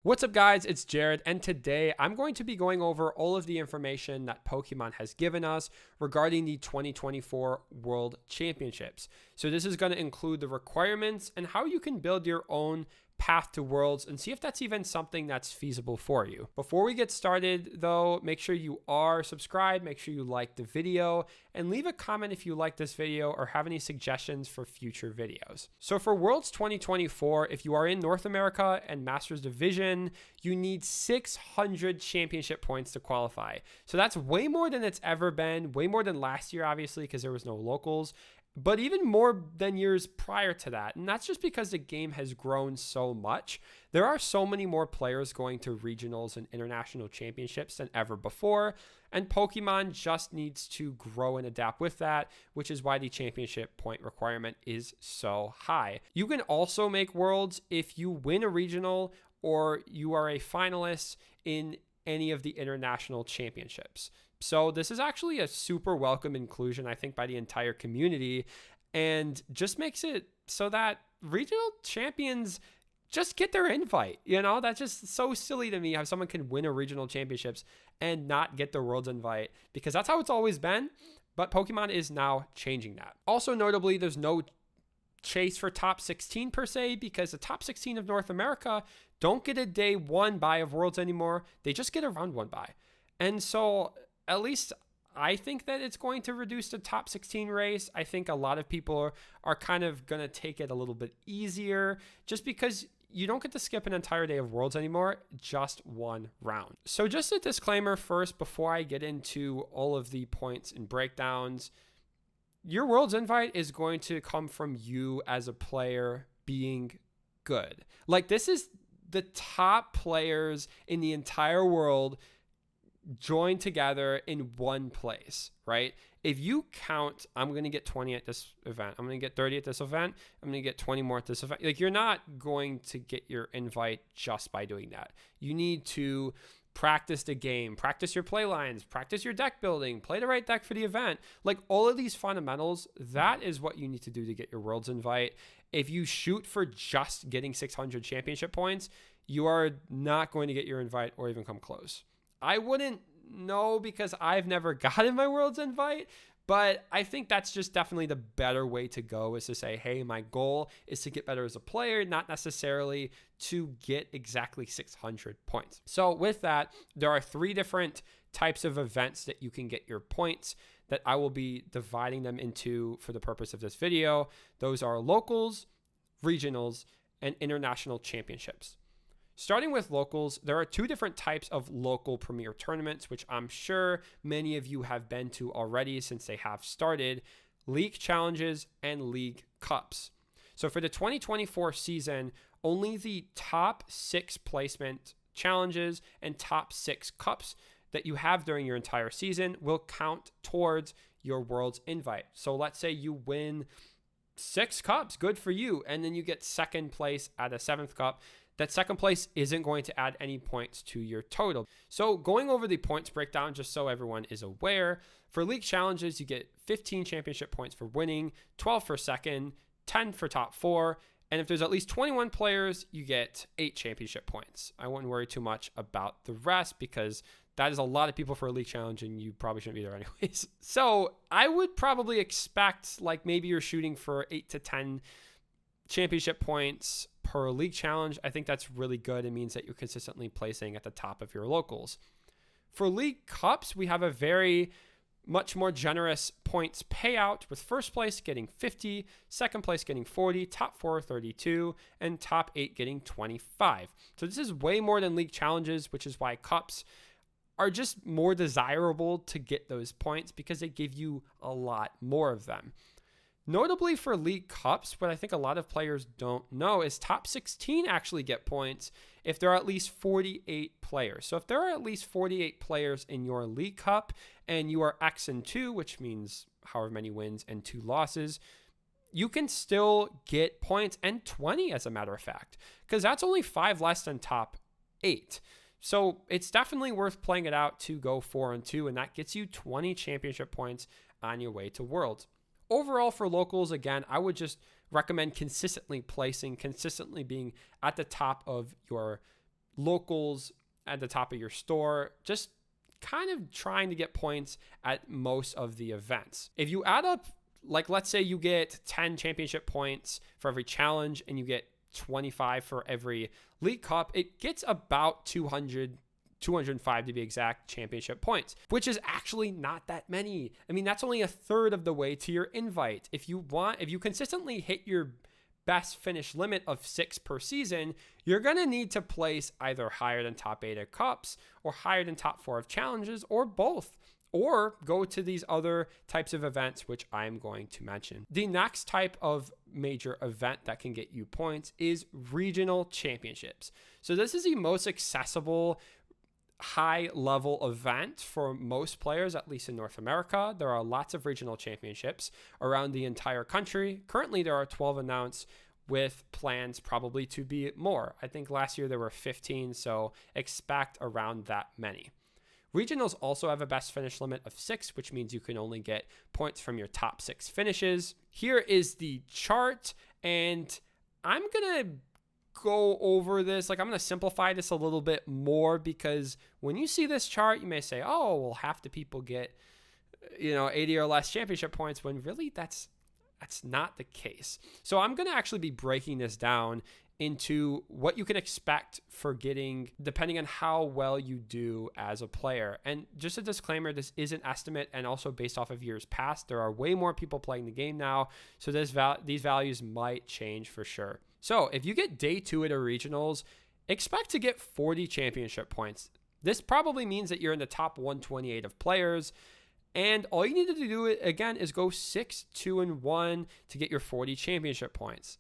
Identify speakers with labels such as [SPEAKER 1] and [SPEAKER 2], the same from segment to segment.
[SPEAKER 1] What's up, guys? It's Jared, and today I'm going to be going over all of the information that Pokemon has given us regarding the 2024 World Championships. So this is going to include the requirements and how you can build your own path to Worlds and see if that's even something that's feasible for you. Before we get started, though, make sure you are subscribed, make sure you like the video, and leave a comment if you like this video or have any suggestions for future videos. So for Worlds 2024, if you are in North America and Masters Division, you need 600 championship points to qualify. So that's way more than it's ever been, way more than last year, obviously, because there was no locals, but even more than years prior to that. And that's just because the game has grown so much. There are so many more players going to regionals and international championships than ever before. And Pokemon just needs to grow and adapt with that, which is why the championship point requirement is so high. You can also make Worlds if you win a regional or you are a finalist in any of the international championships. So this is actually a super welcome inclusion, I think, by the entire community, and just makes it so that regional champions just get their invite. You know, that's just so silly to me how someone can win a regional championships and not get the World's invite, because that's how it's always been. But Pokemon is now changing that. Also notably, there's no chase for top 16 per se, because the top 16 of North America don't get a day one buy of Worlds anymore. They just get a round one buy. And so at least I think that it's going to reduce the top 16 race. I think a lot of people are kind of going to take it a little bit easier just because you don't get to skip an entire day of Worlds anymore, just one round. So just a disclaimer first before I get into all of the points and breakdowns. Your Worlds invite is going to come from you as a player being good. Like, this is the top players in the entire world join together in one place, right? If you count, I'm going to get 20 at this event, I'm going to get 30 at this event, I'm going to get 20 more at this event. Like, you're not going to get your invite just by doing that. You need to practice the game, practice your play lines, practice your deck building, play the right deck for the event. Like, all of these fundamentals, that is what you need to do to get your Worlds invite. If you shoot for just getting 600 championship points, you are not going to get your invite or even come close. I wouldn't know because I've never gotten my Worlds invite, but I think that's just definitely the better way to go, is to say, hey, my goal is to get better as a player, not necessarily to get exactly 600 points. So with that, there are 3 different types of events that you can get your points that I will be dividing them into for the purpose of this video. Those are locals, regionals, and international championships. Starting with locals, there are 2 different types of local premier tournaments, which I'm sure many of you have been to already since they have started: League Challenges and League Cups. So for the 2024 season, only the top 6 placement challenges and top 6 cups that you have during your entire season will count towards your World's invite. So let's say you win 6 cups, good for you, and then you get second place at a 7th cup. That second place isn't going to add any points to your total. So going over the points breakdown, just so everyone is aware, for League Challenges, you get 15 championship points for winning, 12 for second, 10 for top 4, and if there's at least 21 players, you get 8 championship points. I wouldn't worry too much about the rest because that is a lot of people for a League Challenge and you probably shouldn't be there anyways. So I would probably expect, like, maybe you're shooting for 8 to 10 championship points per League Challenge. I think that's really good. It means that you're consistently placing at the top of your locals. For League Cups, we have a very much more generous points payout, with first place getting 50, second place getting 40, top 4 32, and top 8 getting 25. So this is way more than League Challenges, which is why Cups are just more desirable to get those points because they give you a lot more of them. Notably for League Cups, what I think a lot of players don't know is top 16 actually get points if there are at least 48 players. So if there are at least 48 players in your League Cup and you are X and 2, which means however many wins and 2 losses, you can still get points, and 20 as a matter of fact, because that's only 5 less than top 8. So it's definitely worth playing it out to go 4 and 2, and that gets you 20 championship points on your way to Worlds. Overall for locals, again, I would just recommend consistently placing, consistently being at the top of your locals at the top of your store, just kind of trying to get points at most of the events. If you add up, like let's say you get 10 championship points for every challenge and you get 25 for every League Cup, it gets about 205 to be exact championship points, which is actually not that many. I mean, that's only a third of the way to your invite. If you consistently hit your best finish limit of 6 per season, you're going to need to place either higher than top 8 at cups or higher than top 4 of challenges, or both, or go to these other types of events, which I'm going to mention. The next type of major event that can get you points is regional championships. So this is the most accessible high level event for most players, at least in North America. There are lots of regional championships around the entire country. Currently, there are 12 announced, with plans probably to be more. I think last year there were 15, so expect around that many. Regionals also have a best finish limit of 6, which means you can only get points from your top 6 finishes. Here is the chart, and I'm going to go over this. I'm going to simplify this a little bit more, because when you see this chart, you may say, oh, well, half the people get, 80 or less championship points, when really that's not the case. So I'm going to actually be breaking this down into what you can expect for getting, depending on how well you do as a player. And just a disclaimer, this is an estimate and also based off of years past. There are way more people playing the game now, so these values might change for sure. So if you get day 2 at a regionals, expect to get 40 championship points. This probably means that you're in the top 128 of players. And all you need to do, again, is go 6-2-1 to get your 40 championship points.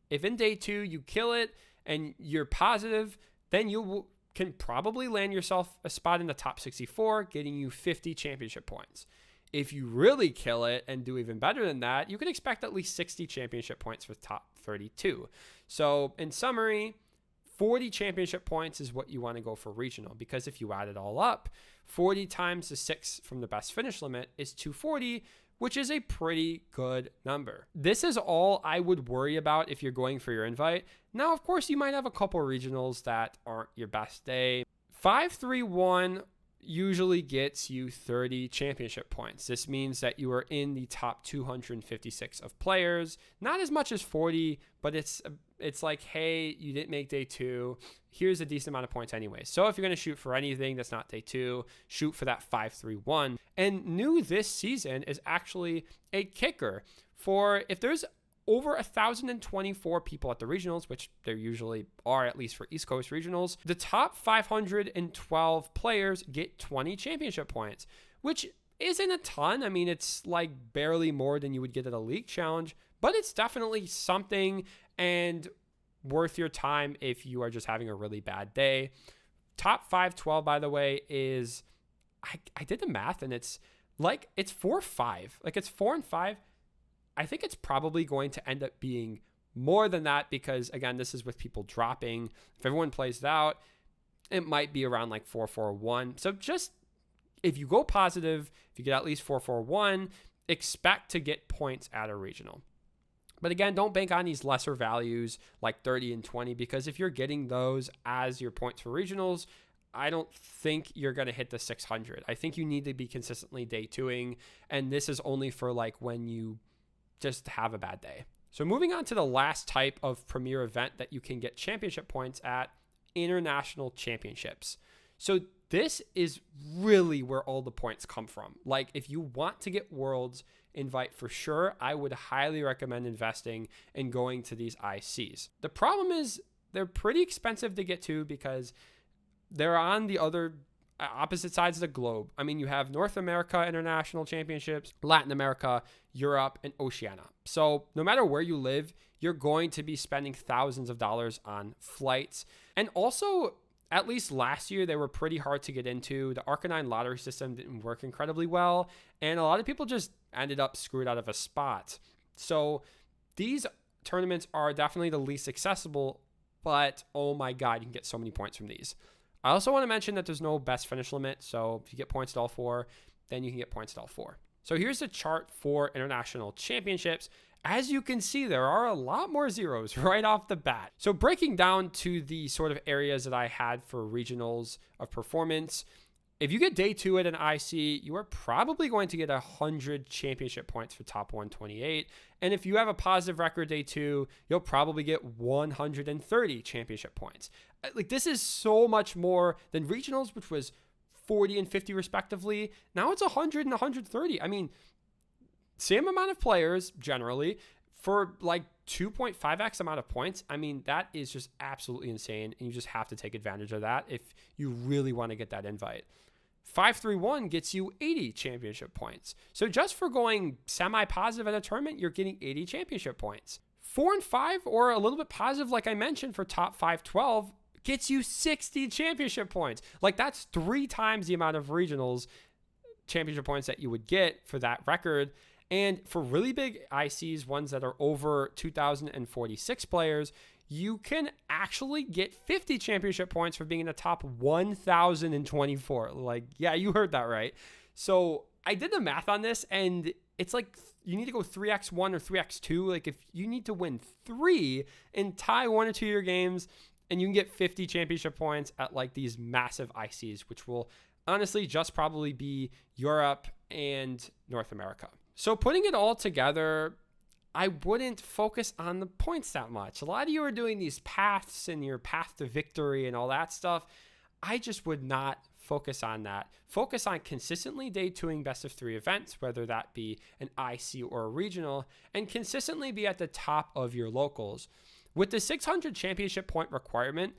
[SPEAKER 1] If in day 2 you kill it and you're positive, then you can probably land yourself a spot in the top 64, getting you 50 championship points. If you really kill it and do even better than that, you can expect at least 60 championship points for top 32. So in summary, 40 championship points is what you want to go for regional, because if you add it all up, 40 times the 6 from the best finish limit is 240, which is a pretty good number. This is all I would worry about if you're going for your invite. Now, of course, you might have a couple regionals that aren't your best day. 5-3-1 usually gets you 30 championship points. This means that you are in the top 256 of players. Not as much as 40, but it's like, hey, you didn't make day 2. Here's a decent amount of points anyway. So if you're going to shoot for anything that's not day 2, shoot for that 5-3-1. And new this season is actually a kicker for if there's over 1,024 people at the regionals, which there usually are, at least for East Coast regionals, the top 512 players get 20 championship points, which isn't a ton. I mean, it's like barely more than you would get at a league challenge, but it's definitely something and worth your time if you are just having a really bad day. Top 512, by the way, is, I did the math, and it's 4-5. It's 4 and 5. I think it's probably going to end up being more than that, because again, this is with people dropping. If everyone plays it out, it might be around 4-4-1. So just if you go positive, if you get at least 4-4-1, expect to get points at a regional. But again, don't bank on these lesser values like 30 and 20, because if you're getting those as your points for regionals, I don't think you're going to hit the 600. I think you need to be consistently day 2ing, and this is only for when you just have a bad day. So moving on to the last type of premier event that you can get championship points at, international championships. So this is really where all the points come from. If you want to get Worlds invite for sure, I would highly recommend investing in going to these ICs. The problem is they're pretty expensive to get to, because they're on the other opposite sides of the globe. I mean, you have North America International Championships, Latin America, Europe, and Oceania. So no matter where you live, you're going to be spending thousands of dollars on flights. And also, at least last year, they were pretty hard to get into. The Arcanine lottery system didn't work incredibly well, and a lot of people just ended up screwed out of a spot. So these tournaments are definitely the least accessible, but oh my God, you can get so many points from these. I also want to mention that there's no best finish limit. So if you get points at all 4, then you can get points at all 4. So here's a chart for international championships. As you can see, there are a lot more zeros right off the bat. So breaking down to the sort of areas that I had for regionals of performance, if you get day 2 at an IC, you are probably going to get 100 championship points for top 128. And if you have a positive record day 2, you'll probably get 130 championship points. Like, this is so much more than regionals, which was 40 and 50 respectively. Now it's 100 and 130. I mean, same amount of players generally for like 2.5x amount of points. I mean, that is just absolutely insane. And you just have to take advantage of that if you really want to get that invite. 531 gets you 80 championship points. So just for going semi-positive at a tournament, you're getting 80 championship points. 4 and 5, or a little bit positive, like I mentioned, for top 512 gets you 60 championship points. Like, that's 3 times the amount of regionals championship points that you would get for that record. And for really big ICs, ones that are over 2,046 players, you can actually get 50 championship points for being in the top 1,024. Like, yeah, you heard that right. So I did the math on this, and it's like you need to go 3x1 or 3x2. Like, if you need to win 3 and tie 1 or 2 of your games, and you can get 50 championship points at like these massive ICs, which will honestly just probably be Europe and North America. So putting it all together, I wouldn't focus on the points that much. A lot of you are doing these paths and your path to victory and all that stuff. I just would not focus on that. Focus on consistently day 2ing best of 3 events, whether that be an IC or a regional, and consistently be at the top of your locals. With the 600 championship point requirement,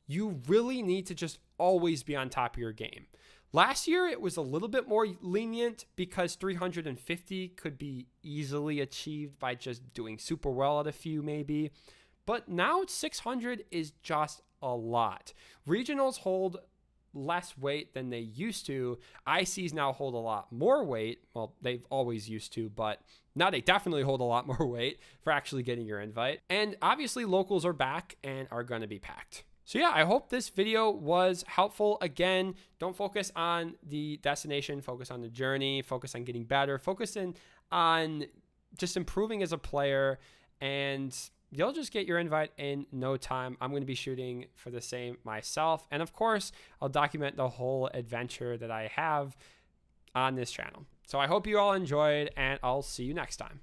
[SPEAKER 1] you really need to just always be on top of your game. Last year, it was a little bit more lenient because 350 could be easily achieved by just doing super well at a few maybe. But now 600 is just a lot. Regionals hold less weight than they used to. ICs now hold a lot more weight. Well, they've always used to, but now they definitely hold a lot more weight for actually getting your invite. And obviously locals are back and are going to be packed. So yeah, I hope this video was helpful. Again, don't focus on the destination, focus on the journey, focus on getting better, focus on just improving as a player, and you'll just get your invite in no time. I'm going to be shooting for the same myself. And of course, I'll document the whole adventure that I have on this channel. So I hope you all enjoyed, and I'll see you next time.